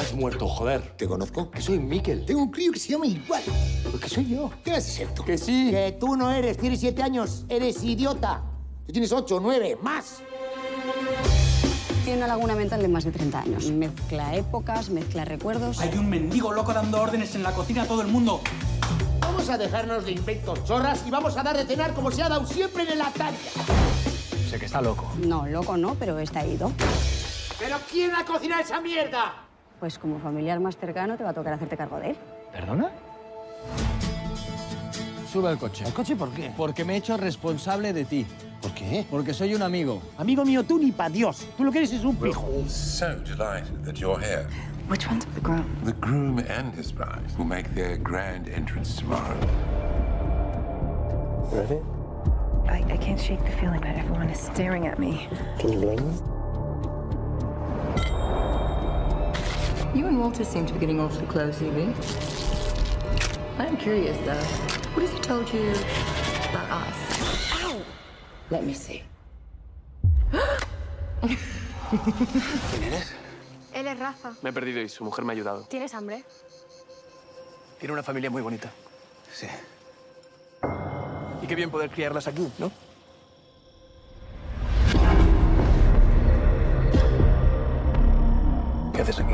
Has muerto, joder. ¿Te conozco? Que soy Mikel. Tengo un crío que se llama igual. Pues que soy yo. ¿Qué vas a ser tú? Que sí. Que tú no eres. Tienes 7 años. Eres idiota. Tú tienes 8, 9, más. Tiene una laguna mental de más de 30 años. Mezcla épocas, mezcla recuerdos. Hay un mendigo loco dando órdenes en la cocina a todo el mundo. Vamos a dejarnos de inventos chorras y vamos a dar de cenar como se ha dado siempre en el altar. Sé que está loco. No, loco no, pero está ido. ¿Pero quién ha cocinado esa mierda? Pues como familiar más cercano te va a tocar hacerte cargo de él. ¿Perdona? Sube al coche. ¿El coche por qué? Porque me he hecho responsable de ti. ¿Por qué? Porque soy un amigo. Amigo mío, tú ni pa' Dios. Tú lo que eres es un pijo. We're all so delighted that you're here. Which one's the groom? The groom and his bride will make their grand entrance tomorrow. ¿Ready? I can't shake the feeling that everyone is staring at me. Can you blame me? You and Walter seem to be getting awfully close, Evie. I'm curious, though. What has he told you about us? Ow! Let me see. ¿Quién eres? Él es Rafa. Me he perdido y su mujer me ha ayudado. ¿Tienes hambre? Tiene una familia muy bonita. Sí. Y qué bien poder criarlas aquí, ¿no? ¿Qué haces aquí?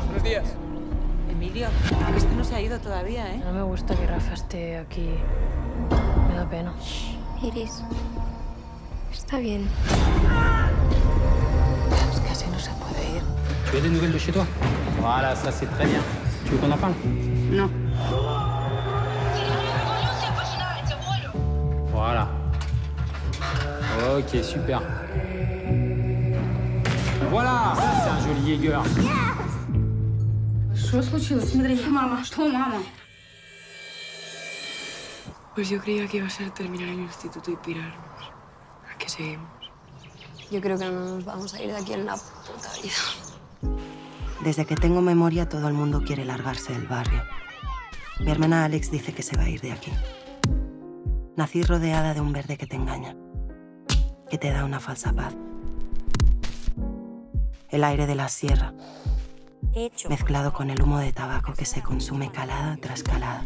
Buenos días. Emilio, este no se ha ido todavía, ¿eh? No me gusta que Rafa esté aquí. Me da pena. Iris, está bien. Es que así no se puede ir. Tu as des nouvelles de chez toi? Voilà, ça c'est très bien. Tu veux qu'on en parle? No. Voilà. Ok, super. Voilà, ça c'est un joli Jäger. Что случилось? Смотри, мама. Что, мама? Pues yo creía que iba a ser terminar el instituto y pirarnos. ¿A qué seguimos? Yo creo que no nos vamos a ir de aquí en la puta vida. Desde que tengo memoria, todo el mundo quiere largarse del barrio. Mi hermana Alex dice que se va a ir de aquí. Nací rodeada de un verde que te engaña, que te da una falsa paz. El aire de la sierra, mezclado con el humo de tabaco que se consume calada tras calada.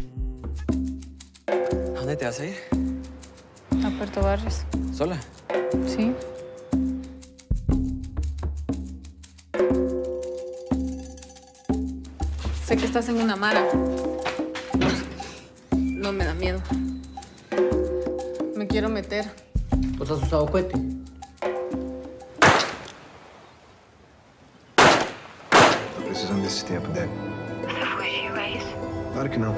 ¿A dónde te vas a ir? A Puerto Barrios. ¿Sola? Sí. Sé que estás en una mara. No me da miedo. Me quiero meter. ¿Tú has usado cohete? Tô precisando desse tempo, Deb. Você fugiu, é isso? Claro que não.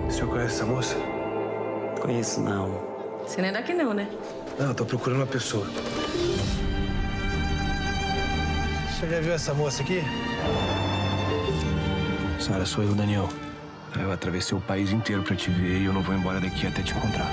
O senhor conhece essa moça? Conheço, não. Você não é daqui não, né? Não, eu tô procurando uma pessoa. Você já viu essa moça aqui? Sara, sou eu, Daniel. Eu atravessei o país inteiro pra te ver e eu não vou embora daqui até te encontrar.